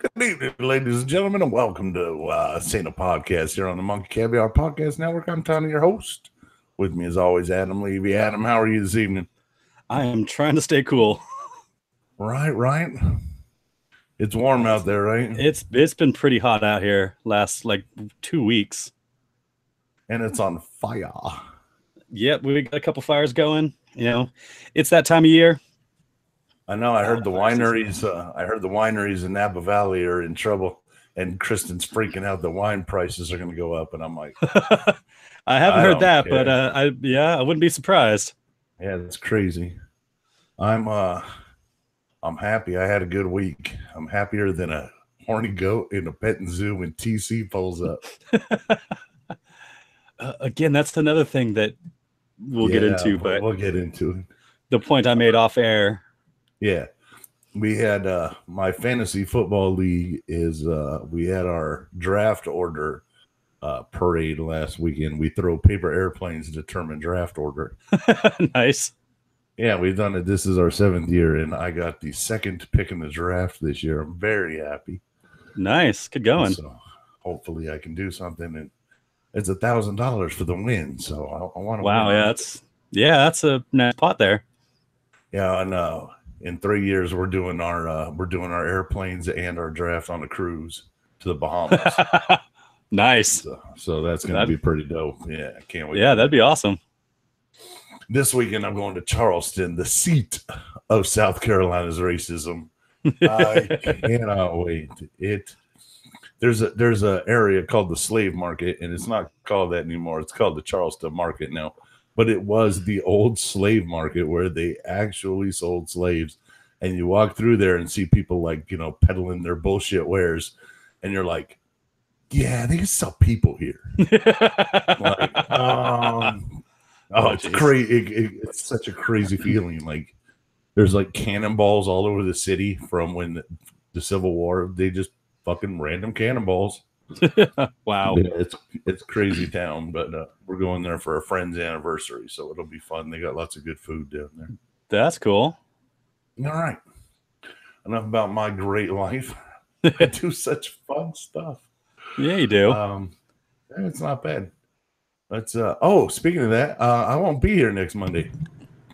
Good evening, ladies and gentlemen, and welcome to Santa Podcast here on the Monkey Caviar Podcast Network. I'm Tony, your host. With me, as always, Adam Levy. Adam, how are you this evening? I am trying to stay cool. Right. It's warm out there, right? It's been pretty hot out here last 2 weeks. And it's on fire. Yep, we got a couple fires going. You know, it's that time of year. I know. I heard the wineries. I heard the wineries in Napa Valley are in trouble, and Kristen's freaking out. The wine prices are going to go up, and I'm like, I haven't heard that, care. But I wouldn't be surprised. Yeah, it's crazy. I'm happy. I had a good week. I'm happier than a horny goat in a petting zoo when TC pulls up. Again, that's another thing that we'll get into. But we'll get into it. The point I made off air. Yeah, we had my fantasy football league is we had our draft order parade last weekend. We throw paper airplanes to determine draft order. Nice. Yeah, we've done it. This is our 7th year, and I got the second pick in the draft this year. I'm very happy. Nice. Good going. So hopefully I can do something, and it's $1,000 for the win. So I want to. Wow, win. That's a nice pot there. Yeah, I know. In 3 years, we're doing our airplanes and our draft on a cruise to the Bahamas. Nice. So that's going to be pretty dope. Yeah, I can't wait. Yeah, that'd be awesome. This weekend, I'm going to Charleston, the seat of South Carolina's racism. I cannot wait. There's a area called the Slave Market, and it's not called that anymore. It's called the Charleston Market now. But it was the old slave market where they actually sold slaves. And you walk through there and see people peddling their bullshit wares. And you're like, yeah, they can sell people here. It's crazy. It's such a crazy feeling. Like there's cannonballs all over the city from when the Civil War. They just fucking random cannonballs. Wow. Yeah, it's crazy town, but we're going there for a friend's anniversary, so it'll be fun. They got lots of good food down there. That's cool. All right. Enough about my great life. I do such fun stuff. Yeah, you do. It's not bad. Let's speaking of that, I won't be here next Monday.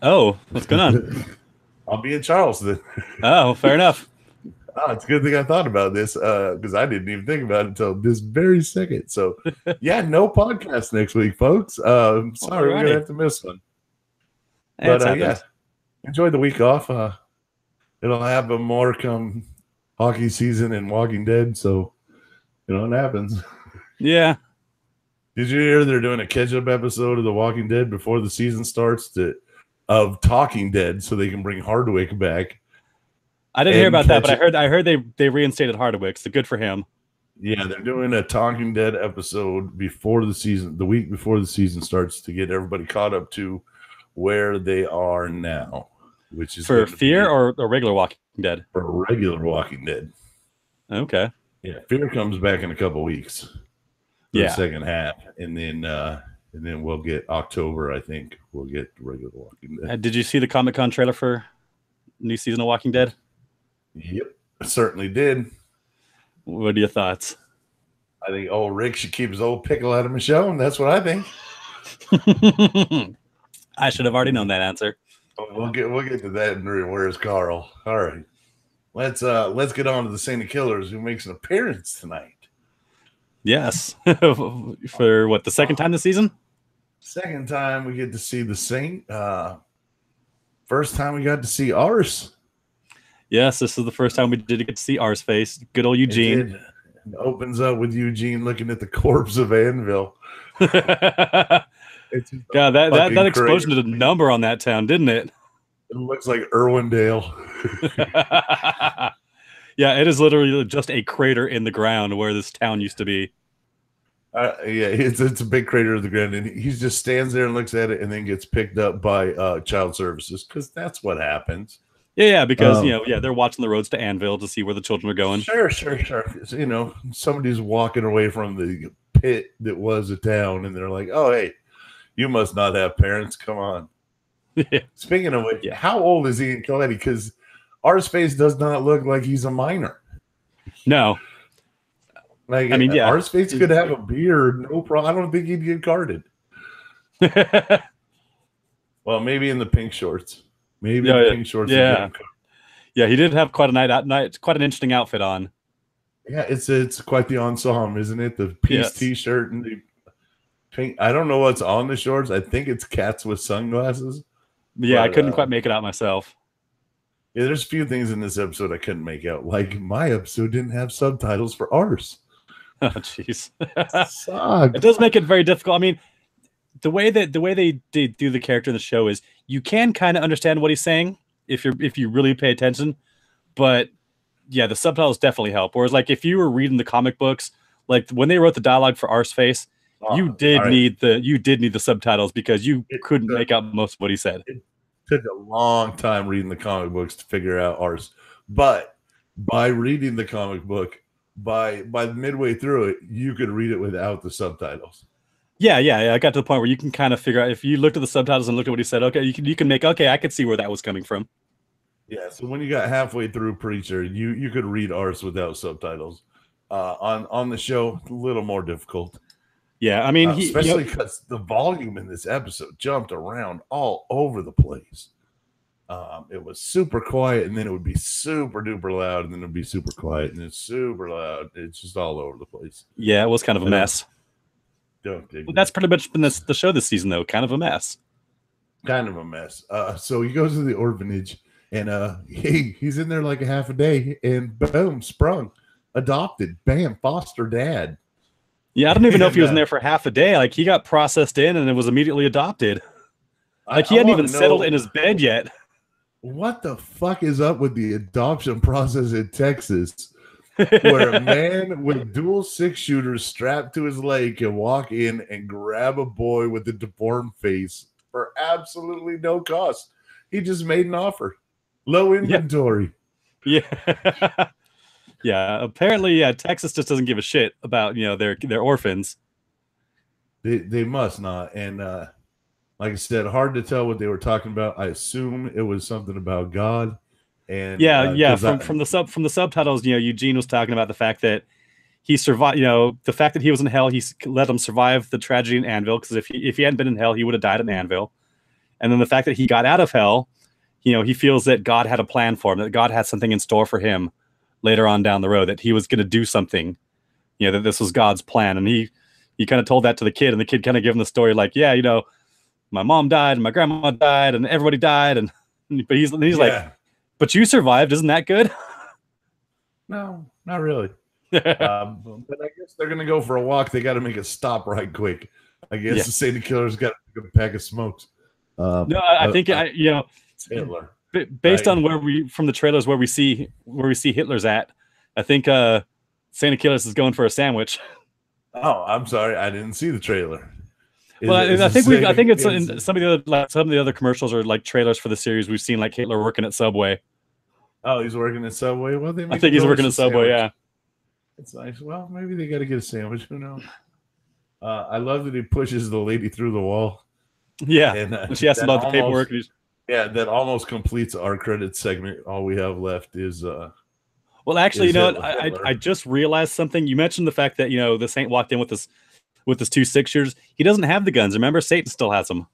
Oh, what's going on? I'll be in Charleston. Oh, fair enough. Oh, it's a good thing I thought about this because I didn't even think about it until this very second. So, yeah, no podcast next week, folks. Sorry, we're going to have to miss one. But, yeah, enjoy the week off. It'll have a more come hockey season and Walking Dead, so, it happens. Yeah. Did you hear they're doing a catch-up episode of The Walking Dead before the season starts of Talking Dead so they can bring Hardwick back? I didn't hear about that, but I heard they reinstated Hardwick, so good for him. Yeah, they're doing a Talking Dead episode before the season, the week before the season starts, to get everybody caught up to where they are now, which is for Fear or a regular Walking Dead. For regular Walking Dead. Okay. Yeah, Fear comes back in a couple weeks. The second half, and then we'll get October. I think we'll get regular Walking Dead. Did you see the Comic-Con trailer for new season of Walking Dead? Yep, I certainly did. What are your thoughts? I think old Rick should keep his old pickle out of Michonne. That's what I think. I should have already known that answer. We'll get to that. And where's Carl? All right, let's get on to the Saint Killers, who makes an appearance tonight. Yes, for what, the second time this season? Second time we get to see the Saint. First time we got to see ours. Yes, this is the first time we did get to see ours face. Good old Eugene. It opens up with Eugene looking at the corpse of Anvil. God, that explosion did a number on that town, didn't it? It looks like Irwindale. Yeah, it is literally just a crater in the ground where this town used to be. Yeah, it's a big crater in the ground, and he just stands there and looks at it, and then gets picked up by child services, because that's what happens. Yeah, because they're watching the roads to Anvil to see where the children are going. Sure. Somebody's walking away from the pit that was a town, and they're like, "Oh, hey, you must not have parents. Come on." Yeah. Speaking of which, how old is he in Coletti? Because Arseface does not look like he's a minor. No. Like, I mean, yeah. Arseface could have a beard, no problem. I don't think he'd get carded. Well, maybe in the pink shorts. Maybe the pink shorts. Yeah. Yeah, he did have quite quite an interesting outfit on. Yeah, it's quite the ensemble, isn't it? The peace T-shirt and the pink. I don't know what's on the shorts. I think it's cats with sunglasses. Yeah, I couldn't quite make it out myself. Yeah, there's a few things in this episode I couldn't make out. Like, my episode didn't have subtitles for Arse. Oh, jeez. It does make it very difficult. I mean, the way they do the character in the show is you can kind of understand what he's saying if you really pay attention, but yeah, the subtitles definitely help. Whereas, like, if you were reading the comic books, like when they wrote the dialogue for Arseface, you did need the subtitles because you couldn't make out most of what he said. It took a long time reading the comic books to figure out Arse, but by reading the comic book, by midway through it, you could read it without the subtitles. Yeah. I got to the point where you can kind of figure out if you looked at the subtitles and looked at what he said. Okay, you can make I could see where that was coming from. Yeah, so when you got halfway through Preacher, you could read Arse without subtitles. On the show, a little more difficult. Yeah, I mean, especially because the volume in this episode jumped around all over the place. It was super quiet, and then it would be super duper loud, and then it would be super quiet, and it's super loud. It's just all over the place. Yeah, it was kind of a mess. Well, that's pretty much been the show this season, though. Kind of a mess. Kind of a mess. So he goes to the orphanage, and he's in there like a half a day, and boom, sprung, adopted, bam, foster dad. Yeah, I don't even know if he was in there for half a day. Like, he got processed in, and it was immediately adopted. Like, he hadn't even settled in his bed yet. What the fuck is up with the adoption process in Texas, where a man with dual 6-shooters strapped to his leg can walk in and grab a boy with a deformed face for absolutely no cost? He just made an offer. Low inventory. Yeah. Yeah. Apparently, Texas just doesn't give a shit about, their orphans. They must not. And like I said, hard to tell what they were talking about. I assume it was something about God. And from the subtitles, Eugene was talking about the fact that he survived. The fact that he was in hell, he let him survive the tragedy in Anvil. Because if he hadn't been in hell, he would have died in Anvil. And then the fact that he got out of hell, he feels that God had a plan for him, that God had something in store for him later on down the road, that he was going to do something. That this was God's plan, and he kind of told that to the kid, and the kid kind of gave him the story like, my mom died and my grandma died and everybody died, but he's like, but you survived, isn't that good? No, not really. But I guess they're gonna go for a walk. They got to make a stop right quick. I guess the Satan killer's got a pack of smokes. No, I think Hitler. Based on from the trailers where we see Hitler's at, I think Santa Killers is going for a sandwich. Oh, I'm sorry, I didn't see the trailer. I think it's in some of the other commercials or like trailers for the series we've seen, like Hitler working at Subway. Oh, he's working at Subway. Well, I think he's working at Subway. Yeah, it's nice. Well, maybe they got to get a sandwich. Who knows? I love that he pushes the lady through the wall. Yeah, and she asks about the paperwork. That almost completes our credits segment. All we have left is. Well, actually, I just realized something. You mentioned the fact that the Saint walked in with this 2 6-shooters. He doesn't have the guns. Remember, Satan still has them.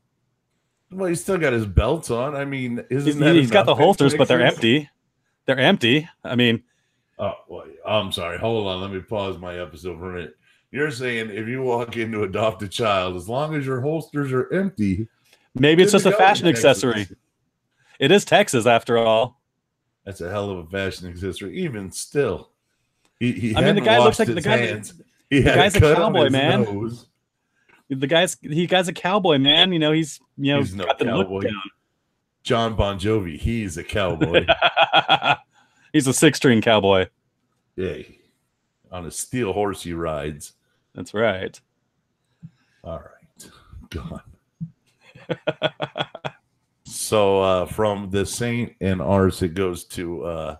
Well, he's still got his belts on. I mean, he's got the holsters, but they're empty. They're empty. I mean, oh, well, I'm sorry. Hold on. Let me pause my episode for a minute. You're saying if you walk in to adopt a child, as long as your holsters are empty, maybe it's just a fashion accessory. It is Texas, after all. That's a hell of a fashion accessory. Even still, the guy looks like the guy's a cowboy, man. Nose. The guy's a cowboy, man. He's got the cowboy. Look down. John Bon Jovi, he's a cowboy. He's a 6-string cowboy. Yeah, on a steel horse he rides. That's right. All right, gone. So from the Saint and Arse, it goes to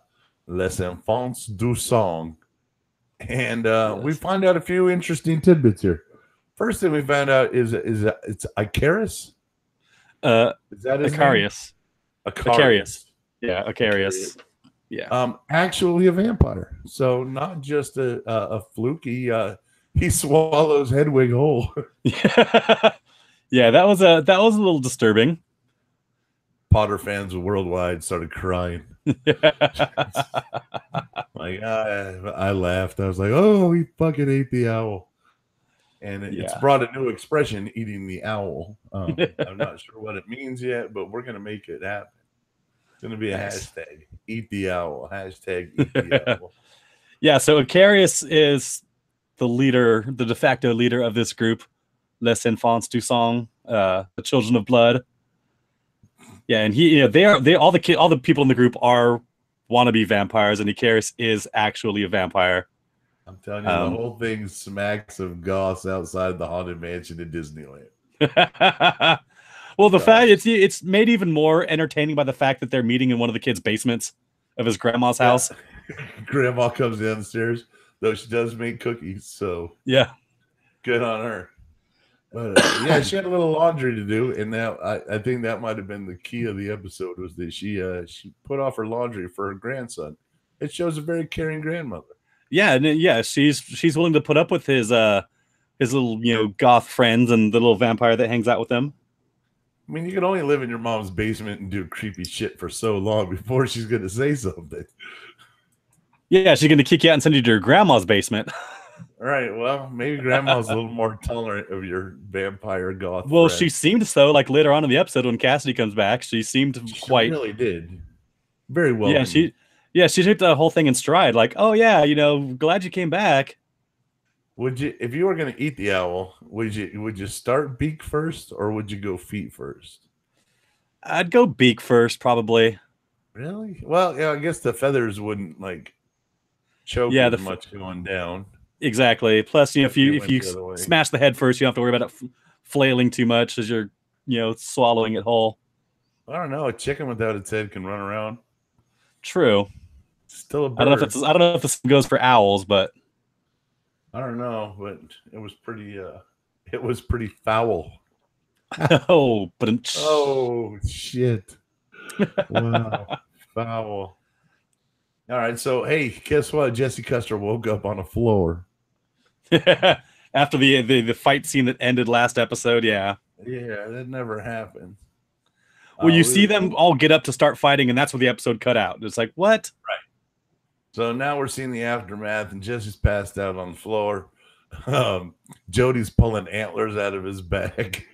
Les Enfants du Song. And we find out a few interesting tidbits here. First thing we found out is it's Icarus. Is that his Icarius? Icarius. Yeah, Icarius. Yeah. Actually a vampire. So not just a fluky. He swallows Hedwig whole. Yeah, that was a little disturbing. Potter fans worldwide started crying. Like I laughed. I was like, "Oh, he fucking ate the owl," and it's brought a new expression: eating the owl. I'm not sure what it means yet, but we're gonna make it happen. It's gonna be a hashtag: eat the owl. Hashtag eat the owl. Yeah. So Icarius is the leader, the de facto leader of this group, Les Enfants du Sang, the Children of Blood. Yeah, and all the people in the group are wannabe vampires, and Icarius is actually a vampire. I'm telling you, the whole thing smacks of goss outside the Haunted Mansion in Disneyland. Well, the fact it's made even more entertaining by the fact that they're meeting in one of the kids' basements of his grandma's house. Grandma comes downstairs, though she does make cookies, so yeah, good on her. But yeah, she had a little laundry to do, and now I think that might have been the key of the episode, was that she put off her laundry for her grandson. It shows a very caring grandmother. Yeah, and she's willing to put up with his little goth friends and the little vampire that hangs out with them. I mean, you can only live in your mom's basement and do creepy shit for so long before she's going to say something. Yeah, she's going to kick you out and send you to your grandma's basement. All right, well, maybe grandma's a little more tolerant of your vampire goth. Well, friend. she seemed so. Like later on in the episode when Cassidy comes back, she seemed quite. She really did. Very well. Yeah, she took the whole thing in stride. Like, oh yeah, glad you came back. Would you, if you were going to eat the owl, would you start beak first or would you go feet first? I'd go beak first, probably. Really? Well, yeah, I guess the feathers wouldn't choke as much going down. Exactly. Plus, if you smash the head first, you don't have to worry about it flailing too much as you're swallowing it whole. I don't know. A chicken without its head can run around. True. Still a bird. I don't know if this goes for owls, but. I don't know, but it was pretty foul. Oh, but oh shit! Wow, foul. All right, so hey, guess what? Jesse Custer woke up on a floor after the fight scene that ended last episode. Yeah, that never happened. Well, you see them all get up to start fighting, and that's where the episode cut out. It's like, what? Right. So now we're seeing the aftermath, and Jesse's passed out on the floor. Jody's pulling antlers out of his bag.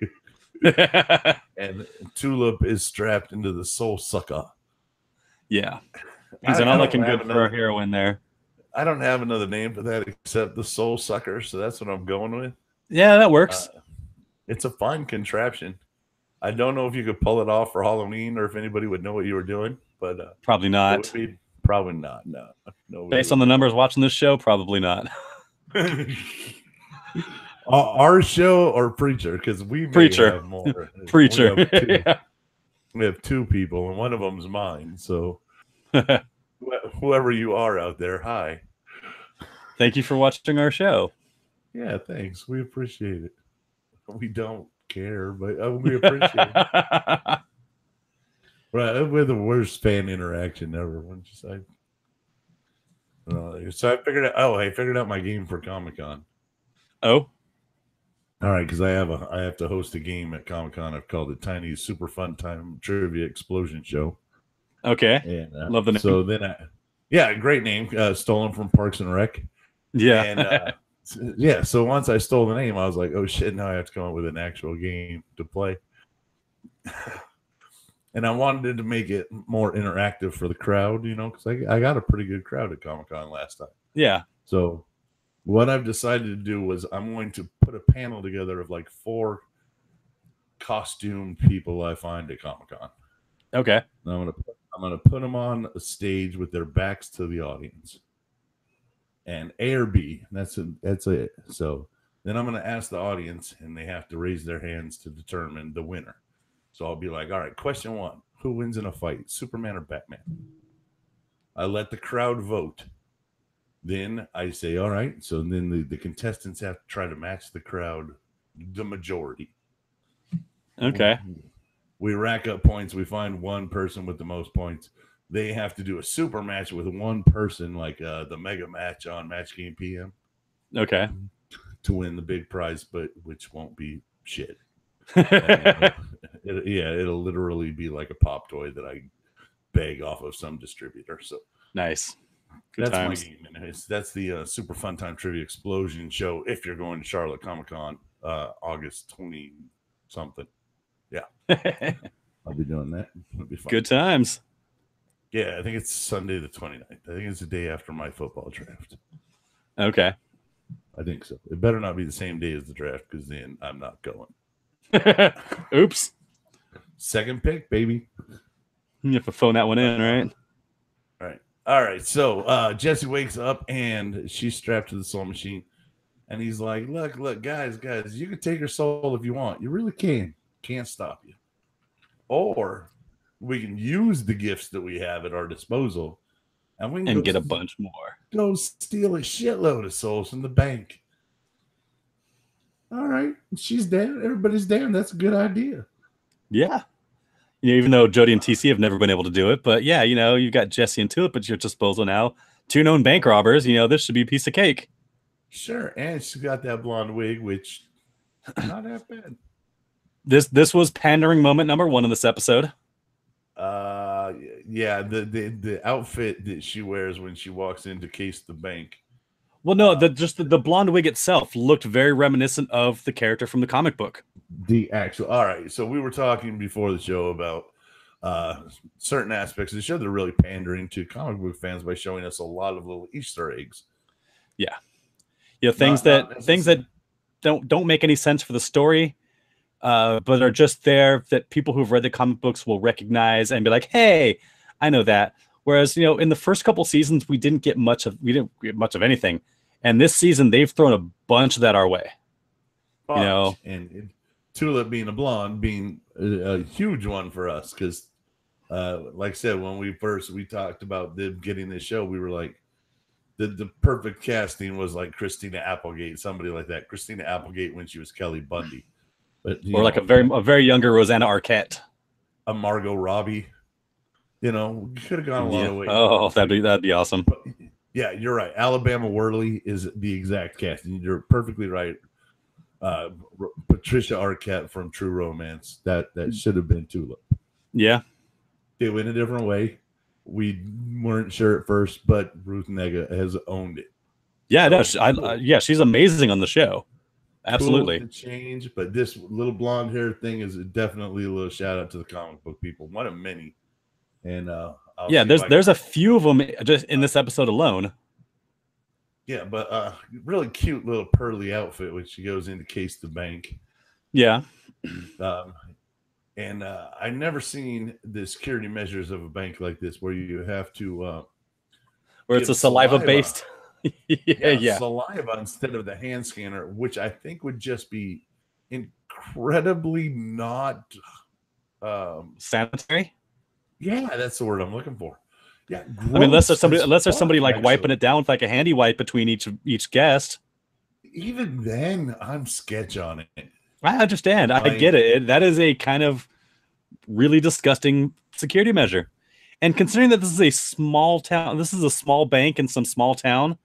And Tulip is strapped into the soul sucker. Yeah. He's not looking good for a heroine there. I don't have another name for that except the soul sucker, so that's what I'm going with. Yeah, that works. It's a fine contraption. I don't know if you could pull it off for Halloween or if anybody would know what you were doing, but probably not. Probably not. No. Based on the numbers watching this show, probably not. Our show or Preacher, because we may have more. Preacher. We have two people, and one of them's mine. So whoever you are out there, hi. Thank you for watching our show. Yeah, thanks. We appreciate it. We don't care, but we appreciate it. Right, we're the worst fan interaction ever, wouldn't you say? So I figured out my game for Comic-Con. Oh, all right, because I have to host a game at Comic-Con. I've called it Tiny's Super Fun Time Trivia Explosion Show. Okay, and, love the name. So then, great name, stolen from Parks and Rec. Yeah, and So once I stole the name, I was like, oh shit! Now I have to come up with an actual game to play. And I wanted to make it more interactive for the crowd, because I got a pretty good crowd at Comic-Con last time. Yeah. So what I've decided to do was I'm going to put a panel together of 4 costumed people I find at Comic-Con. Okay. And I'm gonna put them on a stage with their backs to the audience. And A or B, that's it. So then I'm gonna ask the audience, and they have to raise their hands to determine the winner. So I'll be like, all right, question 1. Who wins in a fight, Superman or Batman? I let the crowd vote. Then I say, all right, so then the contestants have to try to match the crowd, the majority. Okay. We rack up points. We find one person with the most points. they have to do a super match with one person, like the mega match on Match Game PM. Okay. To win the big prize, but which won't be shit. And, it'll literally be like a pop toy that I beg off of some distributor. So nice. Good that's times. my game. And that's the Super Fun Time Trivia Explosion show. If you're going to Charlotte Comic Con, August 20 something. Yeah. I'll be doing that. It'll be fun. Good times. Yeah, I think it's Sunday the 29th. I think it's the day after my football draft. Okay. I think so. It better not be the same day as the draft, because then I'm not going. Oops. Second pick, baby. You have to phone that one in, right? All right. So Jesse wakes up and she's strapped to the soul machine. And he's like, look, guys, you can take her soul if you want. You really can. Can't stop you. Or we can use the gifts that we have at our disposal and we can get a bunch more. Go steal a shitload of souls from the bank. All right. She's down. Everybody's down. That's a good idea. Yeah. Even though Jody and TC have never been able to do it. But yeah, you've got Jesse and Tulip at your disposal now. 2 known bank robbers. This should be a piece of cake. Sure. And she's got that blonde wig, which not that bad. This was pandering moment number 1 in this episode. Yeah, the outfit that she wears when she walks in to case the bank. Well, no, the blonde wig itself looked very reminiscent of the character from the comic book. All right. So we were talking before the show about certain aspects of the show. They're really pandering to comic book fans by showing us a lot of little Easter eggs. Yeah. Things that don't make any sense for the story, but are just there that people who've read the comic books will recognize and be like, hey, I know that. Whereas, in the first couple seasons, we didn't get much of anything. And this season, they've thrown a bunch of that our way. And Tulip being a blonde being a huge one for us. Because, like I said, when we talked about them getting this show, we were like, the perfect casting was like Christina Applegate, somebody like that. Christina Applegate when she was Kelly Bundy. But, like a very younger Rosanna Arquette. A Margot Robbie. We could have gone a lot of ways. Oh, that'd be awesome. But, yeah, you're right. Alabama Worley is the exact casting. You're perfectly right. Patricia Arquette from True Romance. That should have been Tulip. Yeah. They went a different way. We weren't sure at first, but Ruth Negga has owned it. Yeah, she's amazing on the show. Absolutely. Cool to change, but this little blonde hair thing is definitely a little shout out to the comic book people. One of many. And there's a few of them just in this episode alone. Yeah, but really cute little pearly outfit when she goes in to case the bank. Yeah. And I've never seen the security measures of a bank like this where you have to where it's a saliva based saliva instead of the hand scanner, which I think would just be incredibly not sanitary. Yeah, that's the word I'm looking for. Yeah, gross. I mean, unless there's somebody like wiping it down with like a handy wipe between each guest. Even then, I'm sketch on it. I understand. I get it. That is a kind of really disgusting security measure. And considering that this is a small town, this is a small bank in some small town,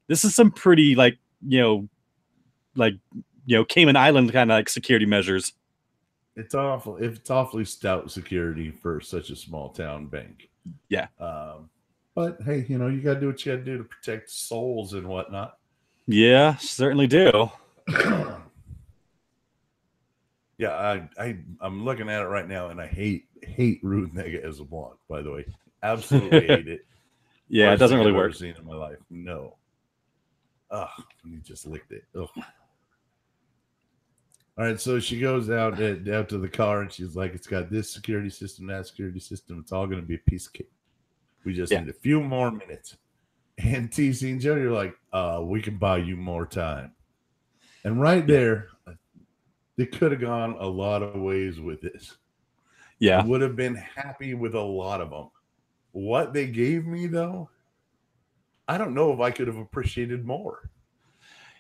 this is some pretty Cayman Island kind of like security measures. It's awful. It's awfully stout security for such a small town bank. Yeah. But hey, you got to do what you got to do to protect souls and whatnot. Yeah, certainly do. Yeah, I'm looking at it right now, and I hate Ruth Negga as a blonde. By the way, absolutely hate it. Yeah, Worst it doesn't really I've work. ever seen in my life. No. You just licked it. Ugh. All right, so she goes out to the car, and she's like, "It's got this security system, that security system. It's all going to be a piece of cake. We just need a few more minutes." And TC and Jody are like, "We can buy you more time." And right there, they could have gone a lot of ways with this. Yeah, I would have been happy with a lot of them. What they gave me, though, I don't know if I could have appreciated more.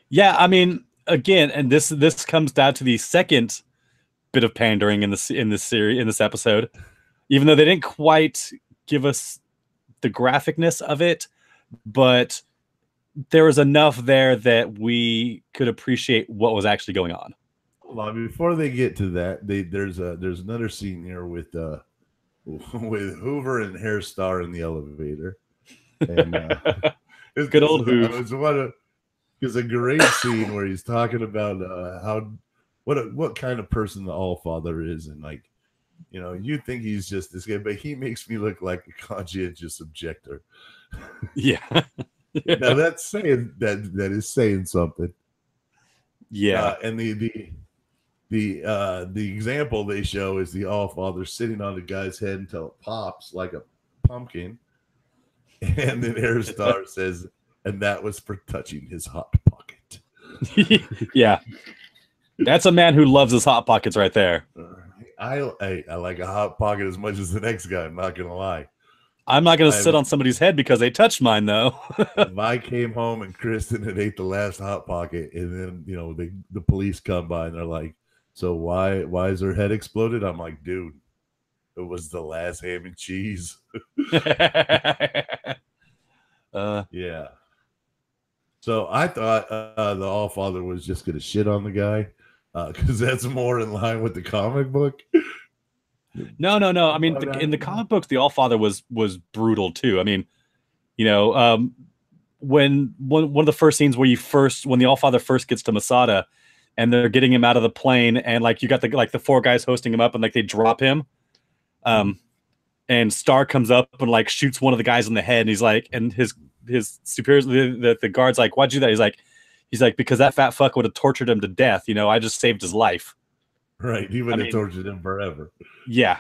Yeah, I mean, again, and this comes down to the second bit of pandering in this episode. Even though they didn't quite give us the graphicness of it, but there was enough there that we could appreciate what was actually going on. Well, before they get to that, there's another scene here with Hoover and Hairstar in the elevator, and good old Hoover. It's a great scene where he's talking about what kind of person the Allfather is, and like, you know, you think he's just this guy, but he makes me look like a conscientious objector. Yeah. Now that's saying that is saying something. Yeah. And the example they show is the Allfather sitting on the guy's head until it pops like a pumpkin, and then Hairstar says, and that was for touching his hot pocket. Yeah, that's a man who loves his hot pockets right there. I like a hot pocket as much as the next guy. I'm not gonna lie. I'm not gonna sit on somebody's head because they touched mine, though. If I came home and Kristen had ate the last hot pocket, and then, you know, the police come by and they're like, "So why is her head exploded?" I'm like, "Dude, it was the last ham and cheese." Yeah. So I thought the Allfather was just gonna shit on the guy because that's more in line with the comic book. No. I mean, in the comic books, the Allfather was brutal too. I mean, you know, when one of the first scenes when the Allfather first gets to Masada, and they're getting him out of the plane, and like you got the four guys hosting him up, and like they drop him, and Star comes up and like shoots one of the guys in the head, and he's like, and his superiors, the guard's like, "Why'd you do that?" He's like, because that fat fuck would have tortured him to death. You know, I just saved his life. Right. He would have tortured him forever. Yeah.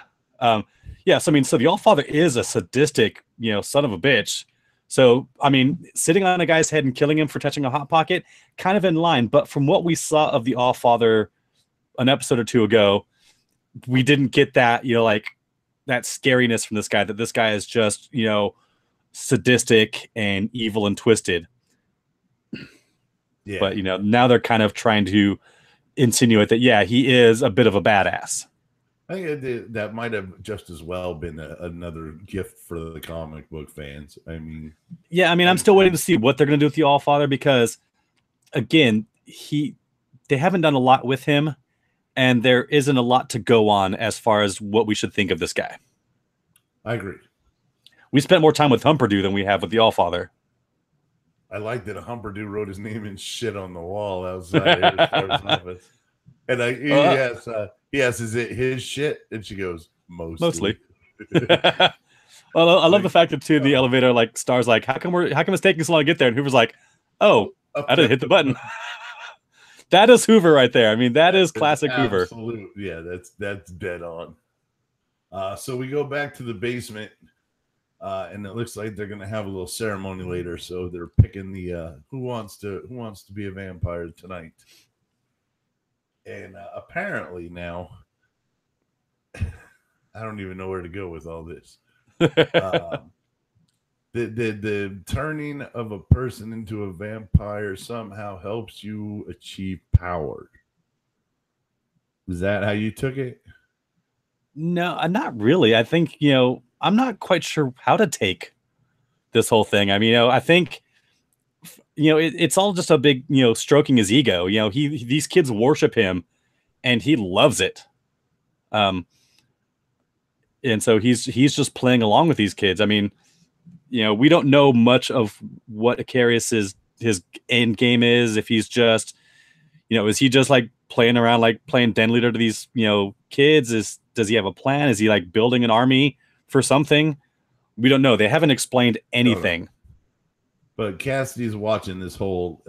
Yeah. So, I mean, so the Allfather is a sadistic, you know, son of a bitch. So, I mean, sitting on a guy's head and killing him for touching a hot pocket, kind of in line. But from what we saw of the Allfather an episode or two ago, we didn't get that, you know, like that scariness from this guy, that this guy is just, you know, sadistic and evil and twisted. Yeah. But, you know, now they're kind of trying to insinuate that, yeah, he is a bit of a badass. I think that might have just as well been another gift for the comic book fans. I mean, yeah, I mean, I'm still waiting to see what they're going to do with the Allfather, because, again, they haven't done a lot with him, and there isn't a lot to go on as far as what we should think of this guy. I agree. We spent more time with Humperdew than we have with the Allfather. I like that Humperdew wrote his name in shit on the wall outside his office. And he asks, is it his shit? And she goes, mostly. Well, I love the fact that too, the elevator, like, Star's like, how come it's taking so long to get there? And Hoover's like, oh, I didn't hit the button. That is Hoover right there. I mean, that is classic Hoover. Yeah, that's dead on. So we go back to the basement, and it looks like they're gonna have a little ceremony later. So they're picking the who wants to be a vampire tonight. And apparently now, I don't even know where to go with all this. The turning of a person into a vampire somehow helps you achieve power. Is that how you took it? No, not really. I think, you know, I'm not quite sure how to take this whole thing. I mean, you know, I think, you know, it's all just a big, you know, stroking his ego. You know, these kids worship him, and he loves it. And so he's just playing along with these kids. I mean, you know, we don't know much of what Icarius's his end game is. If he's just, you know, is he just like playing around, like playing den leader to these, you know, kids? Does he have a plan? Is he like building an army for something? We don't know. They haven't explained anything. But Cassidy's watching this whole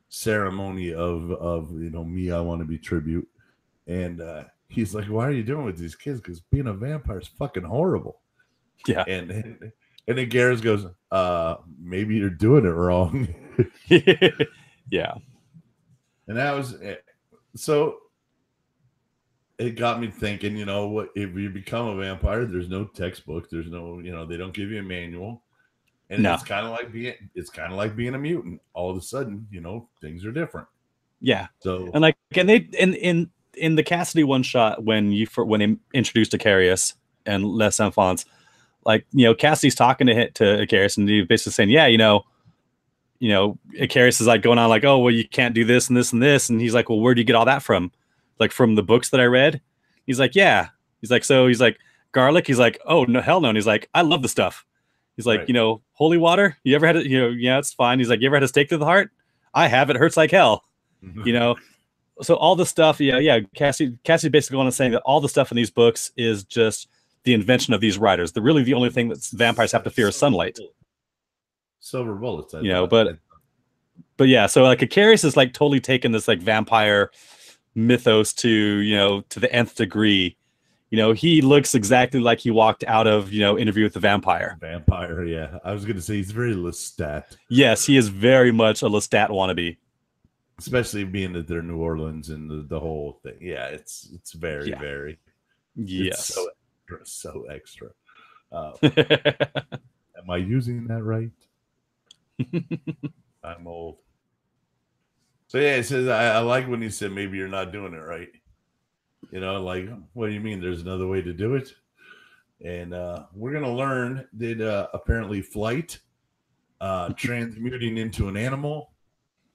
ceremony of you know, me, I want to be tribute, and he's like, "Why are you doing with these kids? Because being a vampire is fucking horrible." Yeah, and then Garrus goes, "Maybe you're doing it wrong." Yeah, and that was it. So it got me thinking. You know, what if you become a vampire? There's no textbook. There's no, you know, they don't give you a manual. And no. It's kind of like being a mutant. All of a sudden, you know, things are different. Yeah. So and they in the Cassidy one shot when they introduced Icarius and Les Enfants, like, Cassie's talking to Icarus, and he's basically saying, yeah, Icarus is like going on like, oh, well, you can't do this and this and this. And he's like, well, where do you get all that from? Like, from the books that I read? He's like, yeah. He's like, so he's like, garlic? He's like, oh, no, hell no. And he's like, I love the stuff. He's like, Right. Holy water? You ever had it? Yeah, it's fine. He's like, you ever had a stake through the heart? I have. It hurts like hell. So all the stuff, yeah. Cassie basically going to saying that all the stuff in these books is just the invention of these writers. The only thing that vampires have to fear is sunlight. Silver bullets. But yeah, so like Icarus is like totally taken this like vampire mythos to the nth degree. He looks exactly like he walked out of Interview with the Vampire. Vampire, yeah. I was gonna say he's very Lestat. Yes, he is very much a Lestat wannabe. Especially being that they're New Orleans and the whole thing. Yeah, it's very, very. Yes. It's so extra. Am I using that right? I'm old. So yeah, it says I like when he said maybe you're not doing it right. Like, what do you mean? There's another way to do it. And we're gonna learn that apparently flight, transmuting into an animal,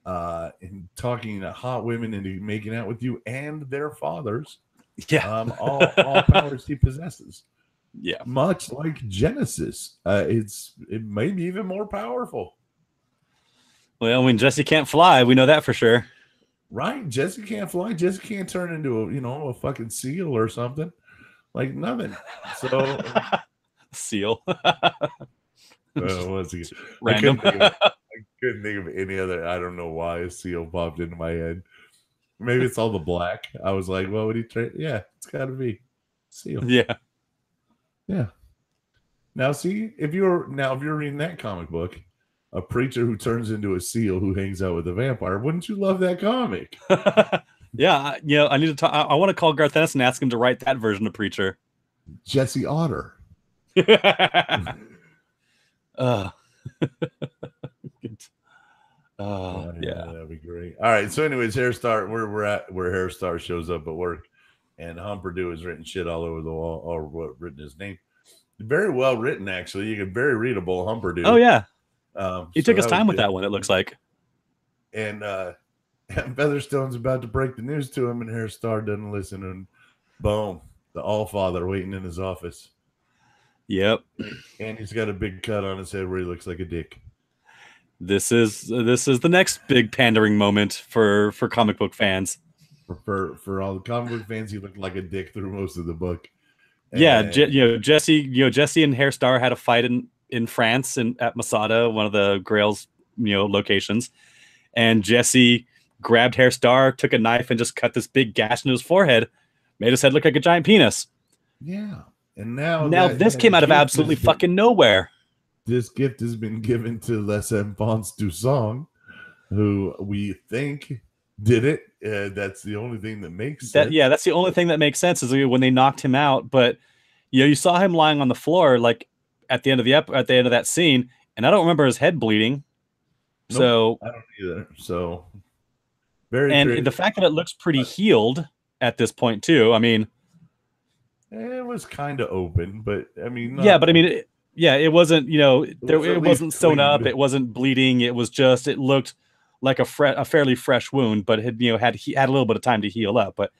and talking to hot women into making out with you and their fathers. Yeah. All powers he possesses. Yeah. Much like Genesis. It may be even more powerful. Well, when Jesse can't fly, we know that for sure. Right. Jesse can't fly. Jesse can't turn into a fucking seal or something. Like nothing. So seal. What's he? Random. I couldn't think of any other. I don't know why a seal popped into my head. Maybe it's all the black. I was like, what would he trade? Yeah, it's got to be seal. Yeah. Now, see, if you're reading that comic book, a preacher who turns into a seal who hangs out with a vampire, wouldn't you love that comic? Yeah, I need to talk. I want to call Garth Ennis and ask him to write that version of Preacher. Jesse Otter. Yeah, that'd be great. All right, so anyways, Hairstar, we're at where Hairstar shows up at work, and Humperdew has written shit all over the wall, or written his name. Very well written, actually. You get very readable Humperdew. Oh yeah, he took his time with that one. It looks like. And Featherstone's about to break the news to him, and Hairstar doesn't listen, and boom, the Allfather waiting in his office. Yep, and he's got a big cut on his head where he looks like a dick. This is the next big pandering moment for comic book fans. For all the comic book fans, he looked like a dick through most of the book. And yeah, Jesse and Hairstar had a fight in France and at Masada, one of the Grail's locations, and Jesse grabbed Hairstar, took a knife, and just cut this big gash in his forehead, made his head look like a giant penis. Yeah, and now this came out of absolutely fucking nowhere. This gift has been given to Les Enfants du Sang, who we think did it. That's the only thing that makes sense. Yeah, that's the only thing that makes sense is when they knocked him out. But you saw him lying on the floor, like at the end of that scene, and I don't remember his head bleeding. Nope, so I don't either. So very and crazy. The fact that it looks pretty healed at this point too. I mean, it was kind of open, but I mean, it wasn't, it wasn't sewn up. It wasn't bleeding. It was just, it looked like a fairly fresh wound, but it had a little bit of time to heal up. But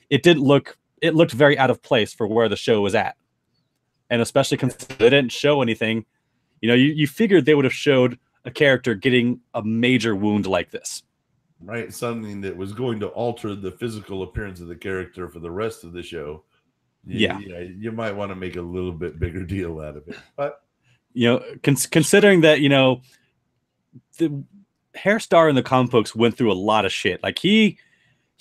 it looked very out of place for where the show was at. And especially considering they didn't show anything, you figured they would have showed a character getting a major wound like this. Right. Something that was going to alter the physical appearance of the character for the rest of the show. You might want to make a little bit bigger deal out of it, but considering that the Hairstar in the comic books went through a lot of shit. Like he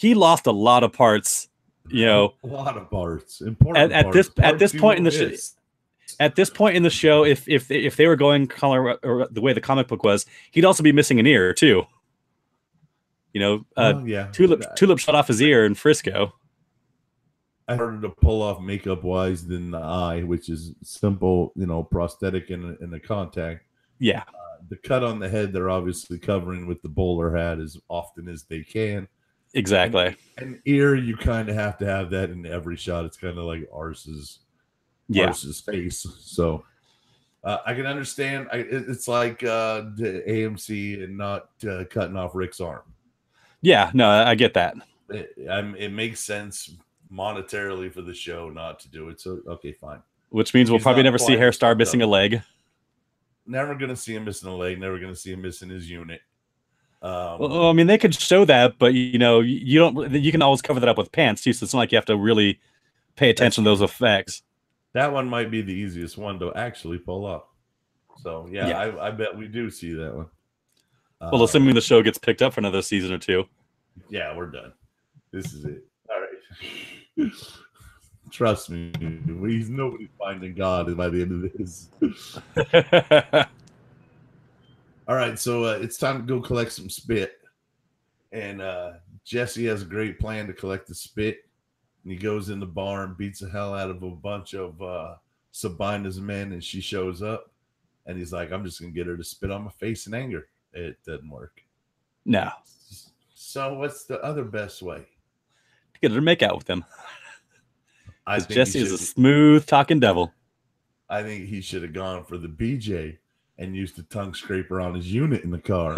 lost a lot of parts. A lot of parts. At this point in the show. At this point in the show, if they were going color or the way the comic book was, he'd also be missing an ear too. Tulip shot off his ear in Frisco. I harder to pull off makeup wise than the eye, which is simple, prosthetic and a contact. Yeah. The cut on the head, they're obviously covering with the bowler hat as often as they can. Exactly. An ear, you kind of have to have that in every shot. It's kind of like Ars's face. So I can understand. It's like the AMC and not cutting off Rick's arm. Yeah, no, I get that. It makes sense monetarily for the show not to do it. So, okay, fine. Which means we'll probably never see Hairstar missing a leg. Never going to see him missing a leg. Never going to see him missing his unit. Well, I mean, they could show that, but you don't. You can always cover that up with pants too. So it's not like you have to really pay attention to those effects. That one might be the easiest one to actually pull off. So yeah. I bet we do see that one. Well, assuming the show gets picked up for another season or two. Yeah, we're done. This is it. All right. Trust me, nobody's finding God by the end of this. All right, so it's time to go collect some spit. And Jesse has a great plan to collect the spit. And he goes in the bar and beats the hell out of a bunch of Sabina's men. And she shows up. And he's like, I'm just going to get her to spit on my face in anger. It doesn't work. No. So what's the other best way? To get her to make out with him. Because Jesse is a smooth talking devil. I think he should have gone for the BJ and used the tongue scraper on his unit in the car.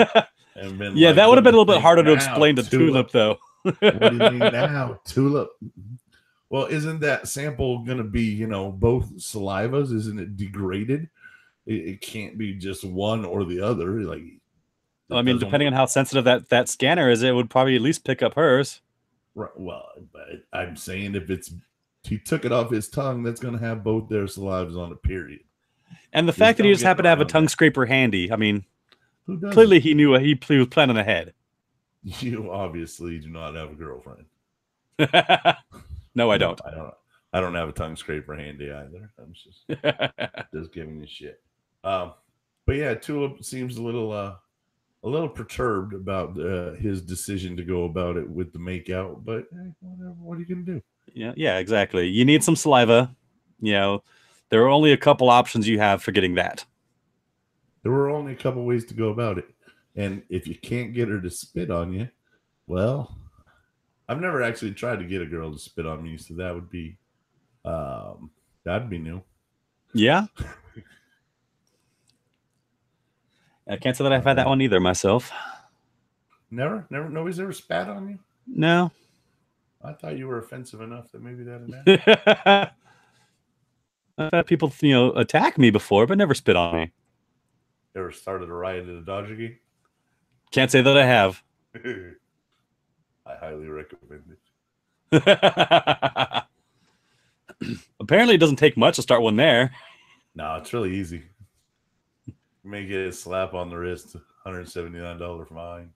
And been yeah, that would have been a little bit harder to explain to Tulip, though. What do you mean now, Tulip? Well, isn't that sample going to be, both salivas? Isn't it degraded? It can't be just one or the other. Like, I mean, depending on how sensitive that scanner is, it would probably at least pick up hers. Right. Well, but I'm saying if he took it off his tongue, that's going to have both their salivas on it, period. And the fact that he just happened to have a tongue scraper handy, I mean, clearly he knew he was planning ahead. You obviously do not have a girlfriend. No, I don't. I don't have a tongue scraper handy either. I'm just giving you shit. But yeah, Tulip seems a little perturbed about his decision to go about it with the makeout. But whatever. What are you gonna do? Yeah, exactly. You need some saliva. There are only a couple options you have for getting that. There were only a couple ways to go about it. And if you can't get her to spit on you, well, I've never actually tried to get a girl to spit on me, so that would be that'd be new. Yeah. I can't say that I've had that one either myself. Never, nobody's ever spat on you? No. I thought you were offensive enough that maybe that'd happen. I've had people, attack me before, but never spit on me. Ever started a riot at a Dodger game? Can't say that I have. I highly recommend it. Apparently, it doesn't take much to start one there. No, it's really easy. You may get a slap on the wrist, $179 fine.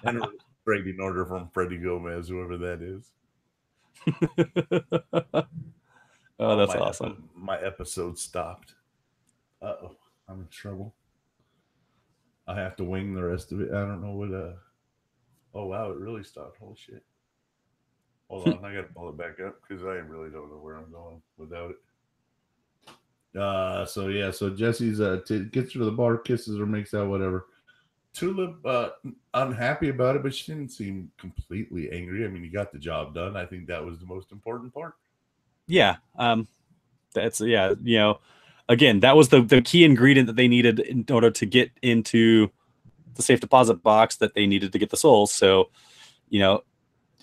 And a breaking order from Freddie Gomez, whoever that is. Oh, that's awesome. My episode stopped. Uh-oh, I'm in trouble. I have to wing the rest of it. I don't know what oh wow, it really stopped. Holy shit. Hold on, I gotta pull it back up because I really don't know where I'm going without it. So Jesse's gets her to the bar, kisses her, makes out, whatever. Tulip unhappy about it, but she didn't seem completely angry. I mean, he got the job done. I think that was the most important part. Yeah. Again, that was the key ingredient that they needed in order to get into the safe deposit box that they needed to get the souls. So,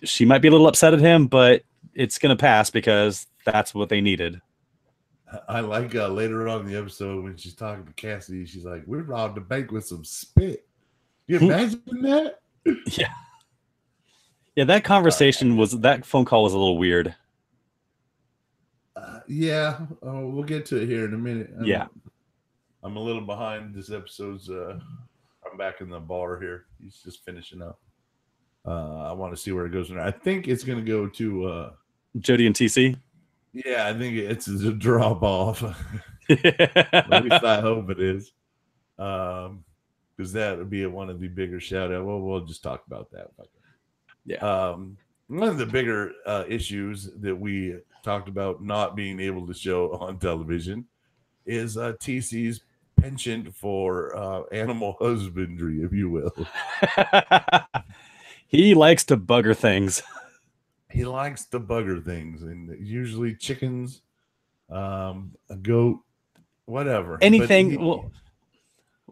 she might be a little upset at him, but it's going to pass because that's what they needed. I like later on in the episode when she's talking to Cassidy, she's like, "We robbed the bank with some spit." You imagine that? Yeah. Yeah, that conversation that phone call was a little weird. We'll get to it here in a minute. I'm a little behind. This episode's I'm back in the bar here. He's just finishing up. I want to see where it goes from there. I think it's going to go to Jody and TC. Yeah, I think it's a drop off. At least I hope it is. Because that would be one of the bigger shout out. Well, we'll just talk about that. Yeah. One of the bigger issues that we talked about not being able to show on television is TC's penchant for animal husbandry, if you will. He likes to bugger things. He likes to bugger things, and usually chickens, a goat, whatever. Anything.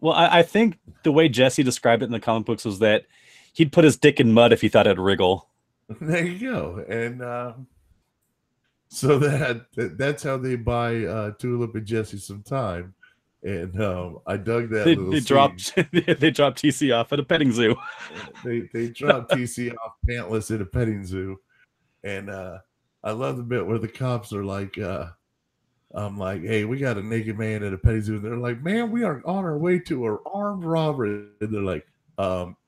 Well, I think the way Jesse described it in the comic books was that he'd put his dick in mud if he thought it'd wriggle. There you go. And so that's how they buy Tulip and Jesse some time. And I dug that They little dropped they dropped TC off at a petting zoo. They dropped TC off pantless at a petting zoo. And I love the bit where the cops are like, I'm like, hey, we got a naked man at a petting zoo. And they're like, man, we are on our way to an armed robbery. And they're like,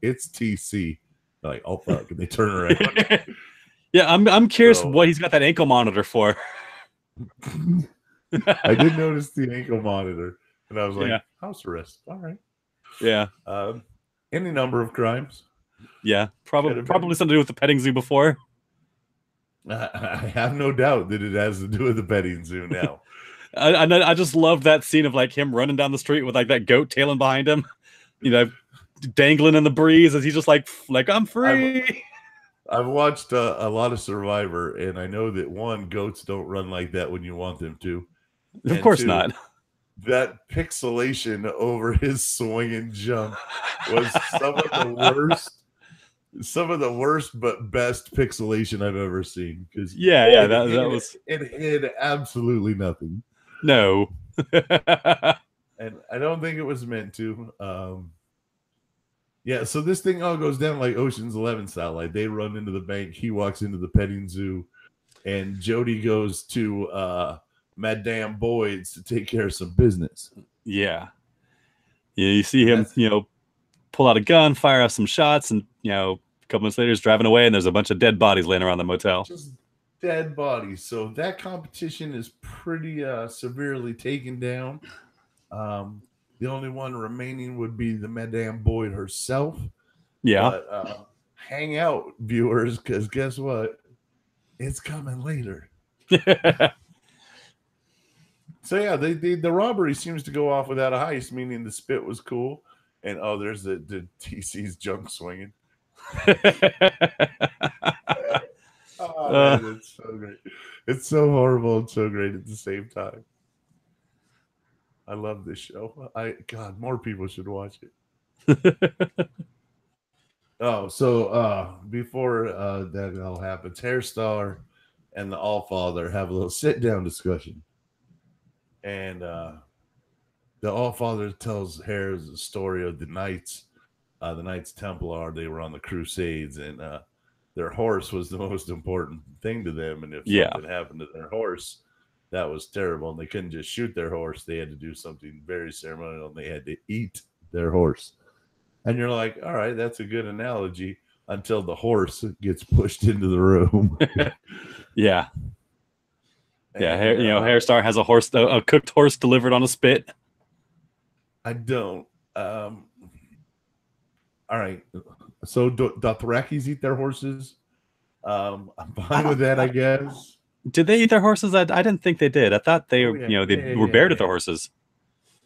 it's TC. They're like, oh fuck. And they turn around. Yeah, I'm curious what he's got that ankle monitor for. I did notice the ankle monitor. And I was like, house arrest. All right. Yeah. Any number of crimes. Yeah. Probably something to do with the petting zoo before. I have no doubt that it has to do with the petting zoo now. I just love that scene of like him running down the street with like that goat tailing behind him, dangling in the breeze as he's just like I'm free. I've watched a lot of Survivor, and I know that one, goats don't run like that when you want them to. Of course not. That pixelation over his swing and jump was some of the worst but best pixelation I've ever seen. Because that was it hid absolutely nothing. No. And I don't think it was meant to. So this thing all goes down like Ocean's 11 style. Like they run into the bank, he walks into the petting zoo, and Jody goes to Madame Boyd's to take care of some business. Yeah. Yeah, you see him, pull out a gun, fire off some shots, and a couple minutes later he's driving away and there's a bunch of dead bodies laying around the motel. Just dead bodies. So that competition is pretty severely taken down. The only one remaining would be the Madame Boyd herself. Yeah. But hang out, viewers, because guess what? It's coming later. So yeah, the robbery seems to go off without a heist, meaning the spit was cool, and there's the TC's junk swinging. Man, it's so great. It's so horrible and so great at the same time. I love this show. God, more people should watch it. Before that all happens, Hairstar and the Allfather have a little sit-down discussion. And the Allfather tells Hares the story of the Knights Templar. They were on the Crusades, and their horse was the most important thing to them. And if something happened to their horse, that was terrible. And they couldn't just shoot their horse. They had to do something very ceremonial, and they had to eat their horse. And you're like, all right, that's a good analogy until the horse gets pushed into the room. Yeah. Yeah, Hairstar has a cooked horse delivered on a spit. I don't. All right. So Dothrakis eat their horses. I'm fine with that, I guess. Did they eat their horses? I didn't think they did. I thought they were buried at their horses.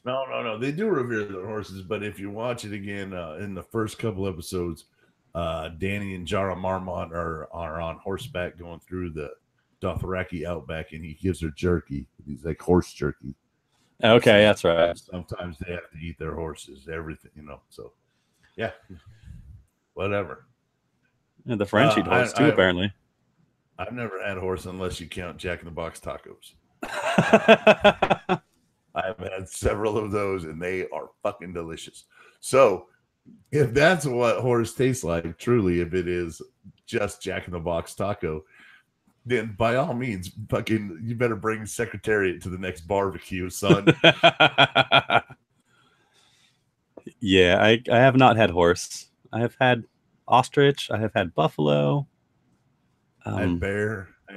No. They do revere their horses, but if you watch it again in the first couple episodes, Danny and Jorah Mormont are on horseback going through the Dothraki outback, and he gives her jerky. He's like horse jerky. Okay, that's right. Sometimes they have to eat their horses, everything, So, yeah, whatever. And the French eat horse too, apparently. I've never had a horse unless you count Jack in the Box tacos. I've had several of those, and they are fucking delicious. So, if that's what horse tastes like, truly, if it is just Jack in the Box taco, then by all means, fucking, you better bring Secretariat to the next barbecue, son. Yeah, I have not had horse. I have had ostrich. I have had buffalo. I had bear. I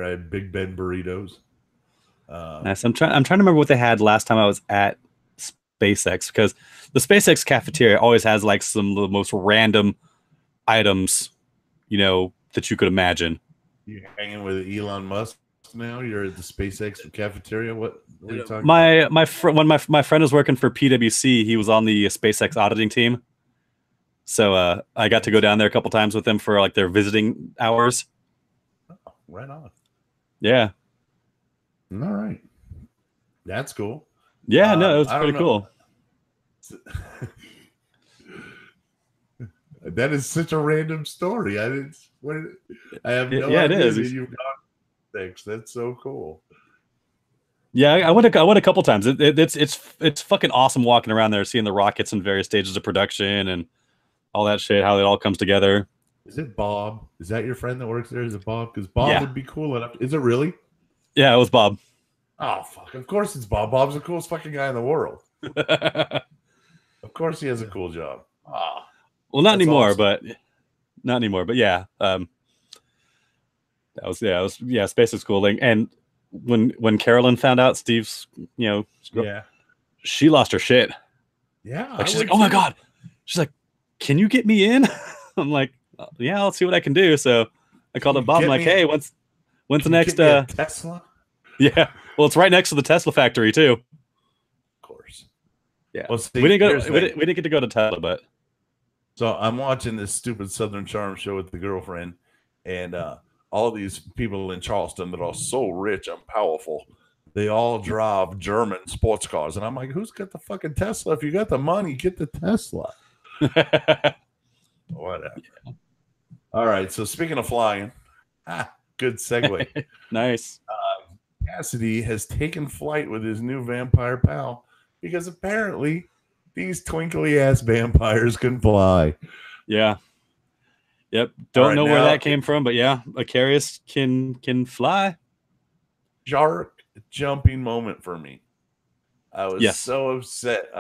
had Big Ben burritos. Nice. I'm trying to remember what they had last time I was at SpaceX, because the SpaceX cafeteria always has like some of the most random items, that you could imagine. You hanging with Elon Musk now? You're at the SpaceX cafeteria. What are you talking about? When my friend was working for PwC, he was on the SpaceX auditing team. So I got to go down there a couple times with them for like their visiting hours. Oh, right on. Yeah. All right. That's cool. Yeah, no, it was I pretty don't cool. That is such a random story. I didn't. I have no Yeah, it idea is. that you've gone things. That's so cool. Yeah, I went a couple times. It's fucking awesome walking around there, seeing the rockets in various stages of production and all that shit, how it all comes together. Is it Bob? Is that your friend that works there? Is it Bob? Because Bob Yeah. would be cool enough. Is it really? Yeah, it was Bob. Oh fuck! Of course it's Bob. Bob's the coolest fucking guy in the world. Of course he has a cool job. Ah, well, not anymore, awesome. but yeah. That was space schooling. And when Carolyn found out Steve's, she lost her shit. Yeah, like she's like, oh my god. She's like, can you get me in? I'm like, yeah, I'll see what I can do. So I called up Bob. I'm like, hey, when's the next Tesla? Yeah, well, it's right next to the Tesla factory too. Of course. Yeah. Well, see, we didn't get to go to Tesla, but so I'm watching this stupid Southern Charm show with the girlfriend, and all of these people in Charleston that are so rich and powerful, they all drive German sports cars, and I'm like, who's got the fucking Tesla? If you got the money, get the Tesla. Whatever. Yeah. All right. So speaking of flying, good segue. Nice. Cassidy has taken flight with his new vampire pal because apparently these twinkly ass vampires can fly. Yeah. Yep. Don't know where that came from, but yeah, Icarius can fly. Shark jumping moment for me. I was so upset.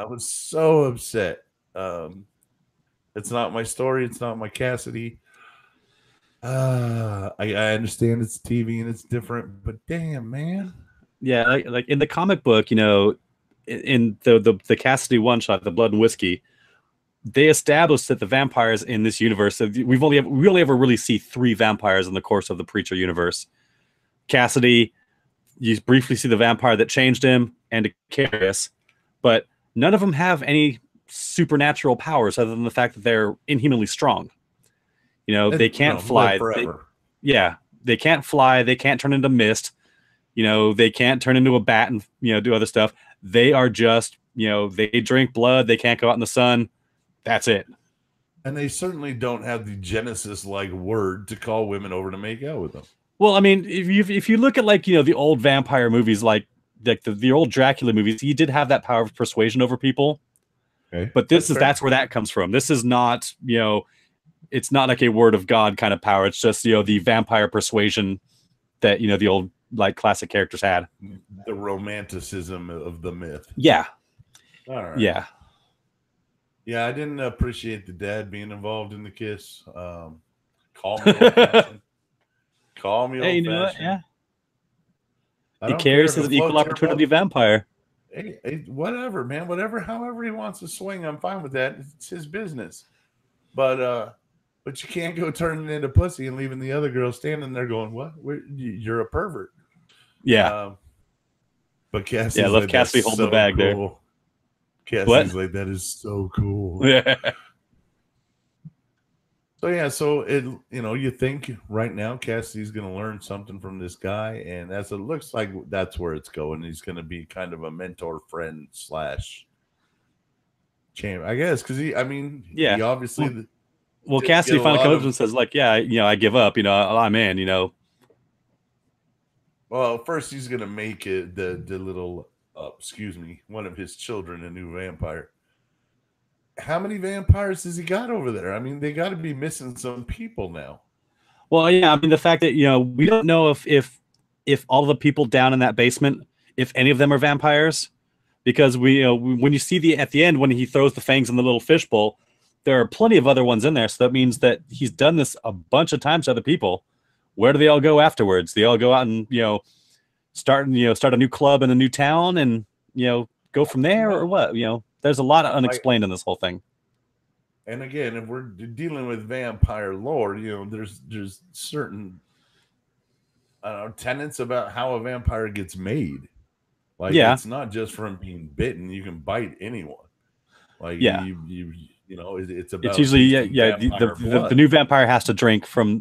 It's not my story. It's not my Cassidy. I understand it's TV and it's different, but damn, man. Yeah, like in the comic book, in the Cassidy one shot, the Blood and Whiskey, they established that the vampires in this universe, we only ever really see 3 vampires in the course of the Preacher universe. Cassidy, you briefly see the vampire that changed him, and Icarius, but none of them have any supernatural powers other than the fact that they're inhumanly strong. They can't fly. They can't fly. They can't turn into mist. They can't turn into a bat and, do other stuff. They are just, they drink blood. They can't go out in the sun. That's it. And they certainly don't have the Genesis-like word to call women over to make out with them. Well, I mean, if you look at the old vampire movies, like the old Dracula movies, he did have that power of persuasion over people. Okay. But that's where that comes from. This is not, it's not like a word of God kind of power. It's just, the vampire persuasion that, the old classic characters had. The romanticism of the myth. Yeah. All right. Yeah. Yeah, I didn't appreciate the dad being involved in the kiss. Call me old-fashioned. Call me old-fashioned. You know what? Yeah. Icarius is an equal opportunity vampire. Hey, whatever, man. However he wants to swing, I'm fine with that. It's his business. But you can't go turning into pussy and leaving the other girl standing there going, "What? You're a pervert." Yeah. But Cassie's I love Cassie holding the bag there. Cassie's like, that is so cool. Yeah. So it, you think right now Cassie's going to learn something from this guy, and it looks like that's where it's going. He's going to be kind of a mentor, friend / champ, I guess, because he obviously. Well, Cassidy finally comes up and says, I give up. I'm in. Well, first he's going to make it the little, one of his children a new vampire. How many vampires has he got over there? I mean, they got to be missing some people now. Well, yeah, I mean, the fact that, we don't know if all the people down in that basement, if any of them are vampires, because when you see at the end, when he throws the fangs in the little fishbowl, there are plenty of other ones in there. So that means that he's done this a bunch of times to other people. Where do they all go afterwards? They all go out and, start a new club in a new town and, go from there, or what? There's a lot of unexplained in this whole thing. And again, if we're dealing with vampire lore, there's certain tenets about how a vampire gets made. It's not just from being bitten. You can bite anyone. It's about. It's usually the new vampire has to drink from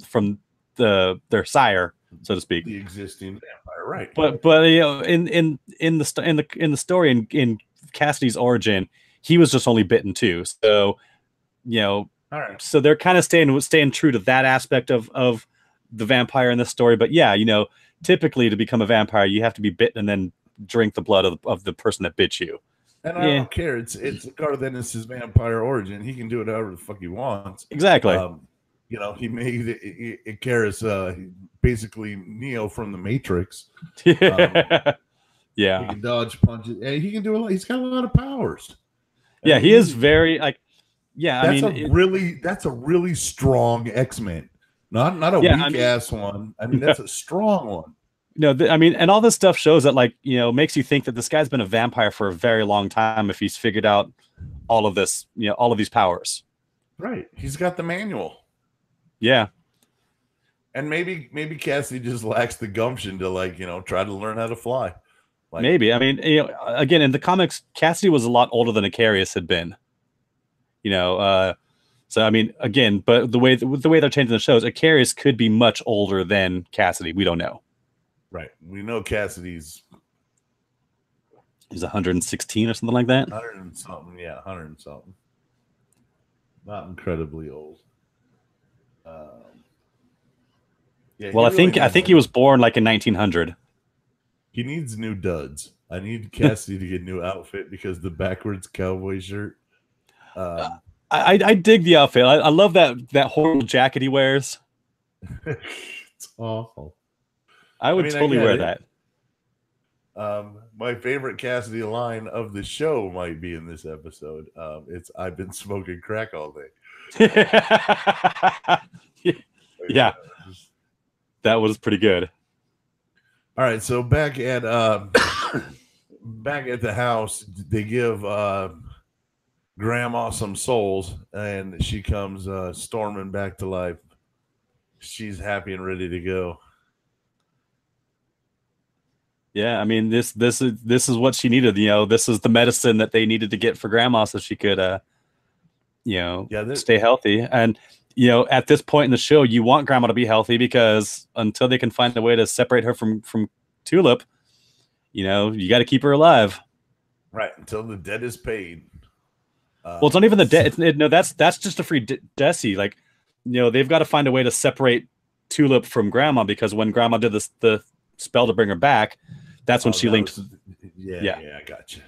their sire so to speak. The existing vampire, right? But you know, in the story in Cassidy's origin, he was just only bitten too. So you know, All right. So they're kind of staying true to that aspect of the vampire in this story. But yeah, you know, typically to become a vampire, you have to be bitten and then drink the blood of the person that bit you. And I don't care. It's Garth Ennis' vampire origin. He can do it however the fuck he wants. Exactly. You know, he made Icarus basically Neo from the Matrix. Yeah. He can dodge punches. And he can do a lot. He's got a lot of powers. Yeah, he is very like. Yeah, that's a really strong X-Men. Not a weak ass one. I mean, that's a strong one. No, and all this stuff shows that, like, you know, makes you think that this guy's been a vampire for a very long time if he's figured out all of this, you know, all of these powers. Right. He's got the manual. Yeah. And maybe Cassidy just lacks the gumption to, like, you know, try to learn how to fly. Like, maybe. I mean, you know, again, in the comics, Cassidy was a lot older than Icarus had been. You know, so I mean, again, but the way they're changing the shows, Icarus could be much older than Cassidy. We don't know. Right. We know Cassidy's. He's 116 or something like that. 100 and something. Yeah, 100 and something. Not incredibly old. Yeah. Well, I think he was born like in 1900. He needs new duds. I need Cassidy to get a new outfit because the backwards cowboy shirt. I dig the outfit. I love that horrible jacket he wears. It's awful. I would totally wear that. My favorite Cassidy line of the show might be in this episode. It's "I've been smoking crack all day." Yeah, that was pretty good. All right, so back at the house, they give Grandma some souls, and she comes storming back to life. She's happy and ready to go. Yeah, I mean, this is what she needed. You know, this is the medicine that they needed to get for Grandma so she could, you know, stay healthy. And you know, at this point in the show, you want Grandma to be healthy because until they can find a way to separate her from Tulip, you know, you got to keep her alive. Right, until the debt is paid. Well, it's not even the debt. No, that's just a free Desi. Like, you know, they've got to find a way to separate Tulip from Grandma because when Grandma did the spell to bring her back, that's when she linked. Yeah, I got you.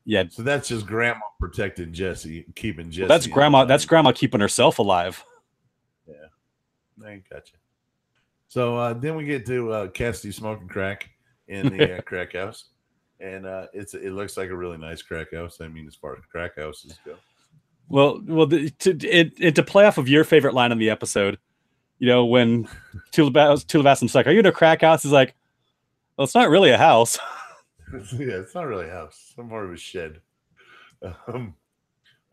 Yeah. So that's just Grandma protecting Jesse, keeping Jesse. That's Grandma. Alive. That's Grandma keeping herself alive. Yeah, I got you. So then we get to Cassidy smoking crack in the crack house, and it looks like a really nice crack house. I mean, as far as crack houses go. Well, to play off of your favorite line in the episode, you know, when Tulip asked him, like, "Are you in a crack house?" He's like, "Well, it's not really a house." Yeah, it's not really a house. It's more of a shed. But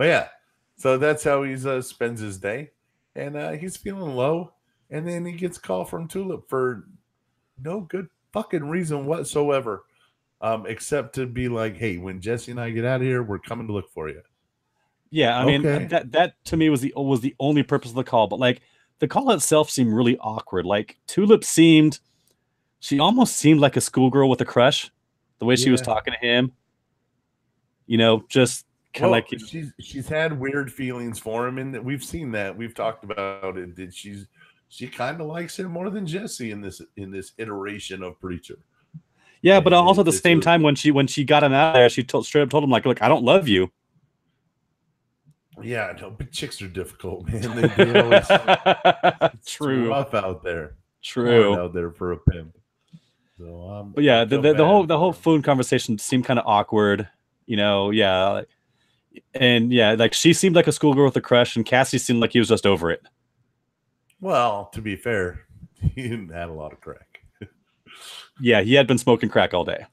yeah, so that's how he spends his day, and he's feeling low, and then he gets a call from Tulip for no good fucking reason whatsoever, except to be like, "Hey, when Jesse and I get out of here, we're coming to look for you." Yeah, I mean, that to me was the only purpose of the call, but like the call itself seemed really awkward. Like Tulip she almost seemed like a schoolgirl with a crush, the way she was talking to him. You know, just kind of like she's had weird feelings for him, and we've seen that. We've talked about it. That she kind of likes him more than Jesse in this iteration of Preacher. Yeah, but also at the same time, when she got him out of there, she straight up told him, like, "Look, I don't love you." Yeah, no, but chicks are difficult, man. They always true rough out there. True out there for a pimp. So, but yeah, the whole phone conversation seemed kind of awkward. You know, yeah, and yeah, like she seemed like a schoolgirl with a crush, and Cassie seemed like he was just over it. Well, to be fair, he didn't have a lot of crack. Yeah, he had been smoking crack all day.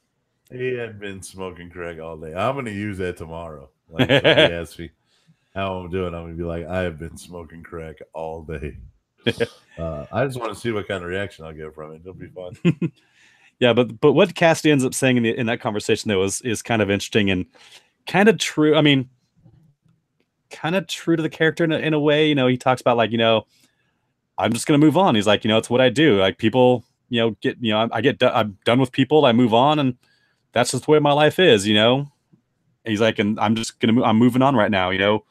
He had been smoking crack all day. I'm going to use that tomorrow. Like, if he asks me how I'm doing, I'm going to be like, I have been smoking crack all day. I just want to see what kind of reaction I'll get from it. It'll be fun. Yeah, but what Cassidy ends up saying in that conversation though is kind of interesting and kind of true. I mean, kind of true to the character in a way. You know, he talks about, like, you know, I'm just gonna move on. He's like, you know, it's what I do. Like, people I'm done with people. I move on, and that's just the way my life is, And he's like, and I'm just gonna I'm moving on right now,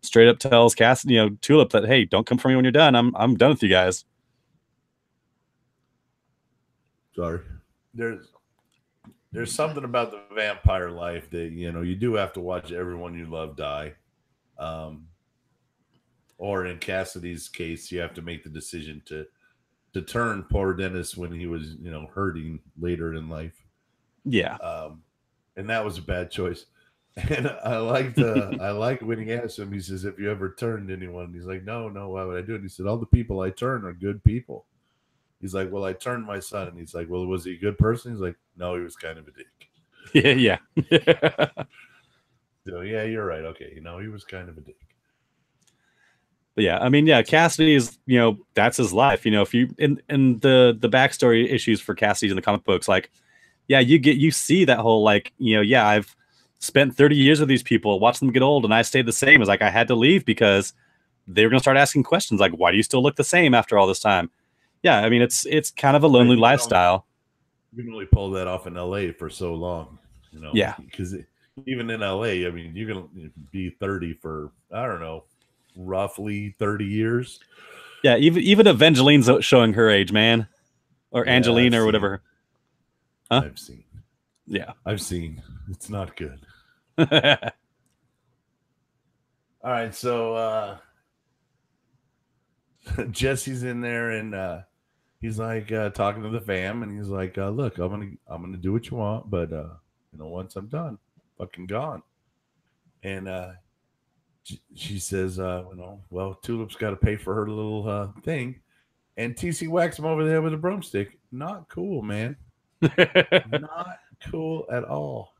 Straight up tells Tulip that, hey, don't come for me when you're done. I'm done with you guys. Sorry. There's something about the vampire life that, you do have to watch everyone you love die. Or in Cassidy's case, you have to make the decision to turn poor Dennis when he was, hurting later in life. Yeah. And that was a bad choice. And I like when he asked him, he says, "Have you ever turned anyone?" And he's like, No, why would I do it? And he said, "All the people I turn are good people." He's like, "Well, I turned my son." And he's like, "Well, was he a good person?" He's like, "No, he was kind of a dick." Yeah. So yeah, you're right. Okay, he was kind of a dick. But yeah, I mean, yeah, Cassidy is, that's his life. If you in the backstory issues for Cassidy in the comic books, like, yeah, you see that whole I've spent 30 years with these people, watched them get old, and I stayed the same. It's like I had to leave because they were going to start asking questions like, why do you still look the same after all this time? Yeah, I mean, it's kind of a lonely lifestyle. You can only pull that off in LA for so long, Yeah, because even in LA, I mean, you're going to be 30 for, I don't know, roughly 30 years. Yeah, even Evangeline's showing her age, man, or Angeline or whatever. Huh? I've seen. Yeah, I've seen. It's not good. All right, so Jesse's in there, and he's like talking to the fam, and he's like, "Look, I'm gonna do what you want, but once I'm done, fucking gone." And she says, "Well, Tulip's got to pay for her little thing," and TC whacks him over the head with a broomstick. Not cool, man. Not cool at all.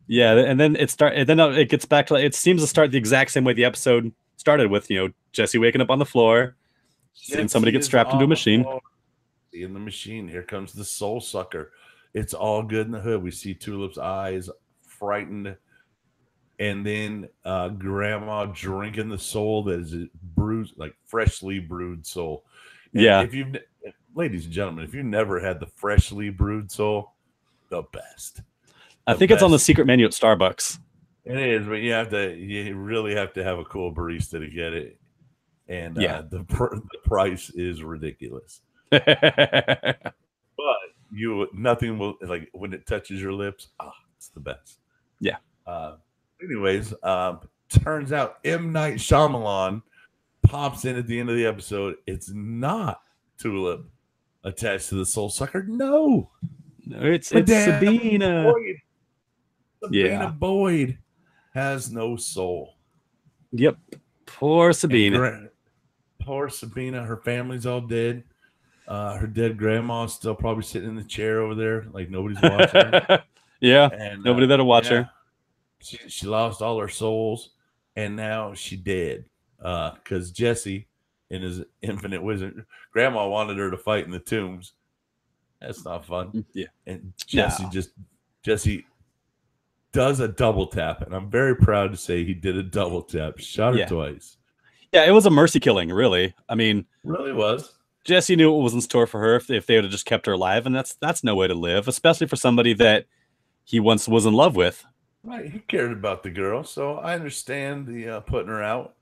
Yeah, and then it gets back to, it seems to start the exact same way the episode started with, Jesse waking up on the floor, seeing somebody get strapped into a machine. In the machine, here comes the soul sucker. It's all good in the hood. We see Tulip's eyes frightened, and then Grandma drinking the soul that is brewed, like freshly brewed soul. And yeah, ladies and gentlemen, if you've never had the freshly brewed soul, the best. I think it's on the secret menu at Starbucks. It is, but you really have to have a cool barista to get it, and the price is ridiculous. But nothing will, like, when it touches your lips, it's the best. Yeah. Anyways, turns out M. Night Shyamalan pops in at the end of the episode. It's not Tulip attached to the soul sucker. No, it's Sabina. Sabina Boyd has no soul. Yep. Poor Sabina. Poor Sabina. Her family's all dead. Her dead grandma's still probably sitting in the chair over there, like nobody's watching her. Yeah. And nobody that'll watch her. She lost all her souls, and now she dead. Because Jesse, in his infinite wisdom, Grandma wanted her to fight in the tombs. That's not fun. Yeah. And Jesse does a double tap, and I'm very proud to say he did a double tap. Shot her twice. Yeah, it was a mercy killing, really. I mean, really was. Jesse knew what was in store for her if they would have just kept her alive, and that's no way to live, especially for somebody that he once was in love with. Right, he cared about the girl, so I understand the putting her out.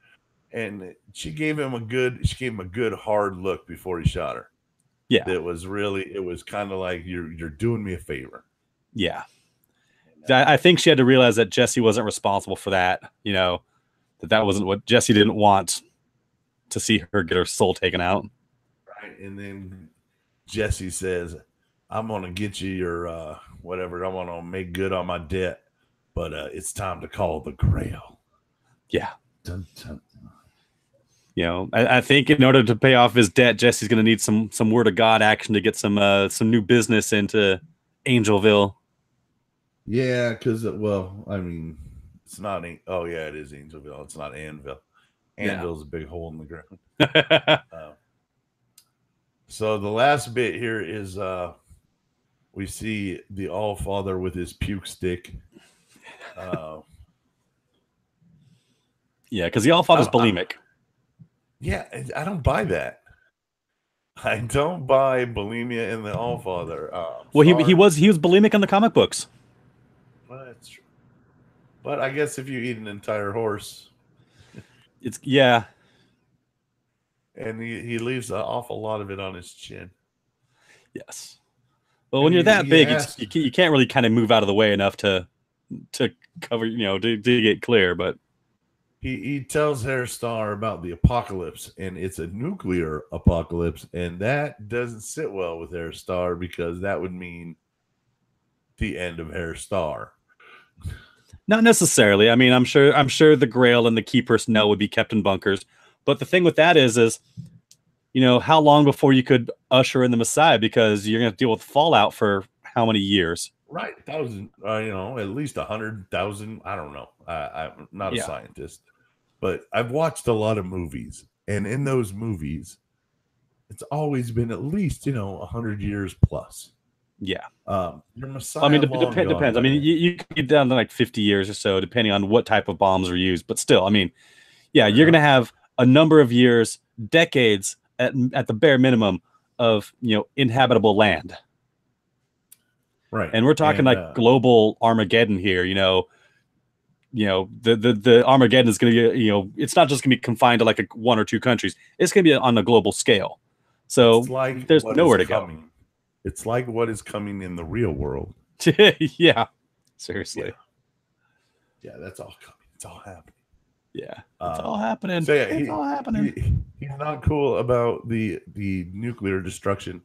And she gave him a good hard look before he shot her. Yeah, it was kind of like, you're doing me a favor. Yeah, I think she had to realize that Jesse wasn't responsible for that. That wasn't what Jesse didn't want to see her get her soul taken out. Right, and then Jesse says, "I'm gonna get you your whatever. I want to make good on my debt, but it's time to call the Grail." Yeah. Dun, dun. I think in order to pay off his debt, Jesse's going to need some word of God action to get some new business into Angelville. Yeah, because I mean, it's not. Oh yeah, it is Angelville. It's not Anvil. Anvil's a big hole in the ground. So the last bit here is we see the All-Father with his puke stick. Yeah, because the All-Father's bulimic. Yeah, I don't buy that. I don't buy bulimia in the Allfather. Well, he was bulimic in the comic books. Well, that's true. But I guess if you eat an entire horse, it's yeah. And he leaves an awful lot of it on his chin. Yes. Well, when you're that big, you can't really kind of move out of the way enough to cover, to get clear. But he tells Hairstar about the apocalypse, and it's a nuclear apocalypse, and that doesn't sit well with Hairstar because that would mean the end of Hairstar. Not necessarily. I mean, I'm sure the Grail and the key personnel would be kept in bunkers. But the thing with that is, how long before you could usher in the Messiah? Because you're going to deal with fallout for how many years? Right, 1,000. At least 100,000. I don't know. I'm not a scientist, but I've watched a lot of movies, and in those movies, it's always been at least 100 years plus. Yeah. Your Messiah. I mean, it depends. I mean, you can get down to like 50 years or so, depending on what type of bombs are used. But still, I mean, you're going to have a number of years, decades at the bare minimum of inhabitable land. Right. And we're talking like global Armageddon here. The Armageddon is going to be it's not just going to be confined to like 1 or 2 countries. It's going to be on a global scale. So there's nowhere to go. It's like what is coming in the real world. Yeah. Seriously. Yeah, that's all coming. It's all happening. Yeah, it's all happening. So it's all happening. He's not cool about the nuclear destruction,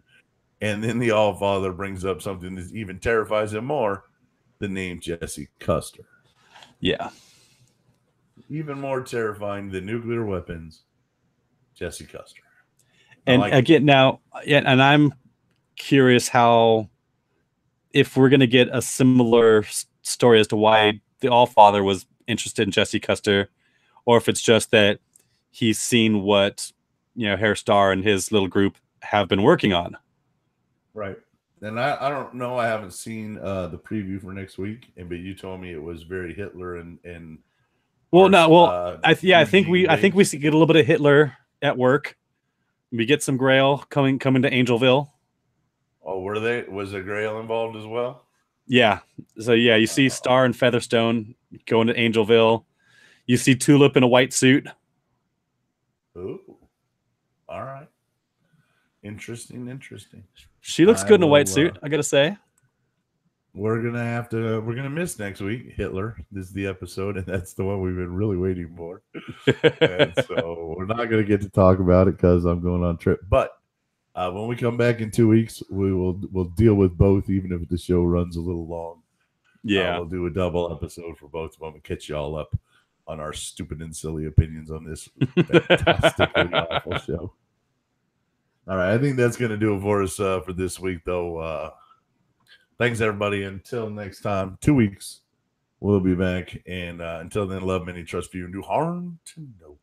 and then the Allfather brings up something that even terrifies him more: the name Jesse Custer. Yeah, even more terrifying than nuclear weapons. Jesse Custer. And again, now, and I'm curious if we're going to get a similar story as to why the Allfather was interested in Jesse Custer. Or if it's just that he's seen what Hairstar and his little group have been working on. Right. And I don't know. I haven't seen the preview for next week. But you told me it was very Hitler and I think we get a little bit of Hitler at work. We get some Grail coming to Angelville. Oh, was a Grail involved as well? Yeah. So you see Star and Featherstone going to Angelville. You see Tulip in a white suit. Ooh. All right. Interesting. She looks good in a white suit, I gotta say. We're gonna miss next week. Hitler. This is the episode, and that's the one we've been really waiting for. And so we're not gonna get to talk about it because I'm going on trip. But when we come back in 2 weeks, we'll deal with both, even if the show runs a little long. Yeah. We'll do a double episode for both of them and catch you all up on our stupid and silly opinions on this fantastically awful show. All right, I think that's going to do it for us for this week, though. Thanks, everybody. Until next time, 2 weeks, we'll be back. And until then, love, many, trust, few, and do harm to no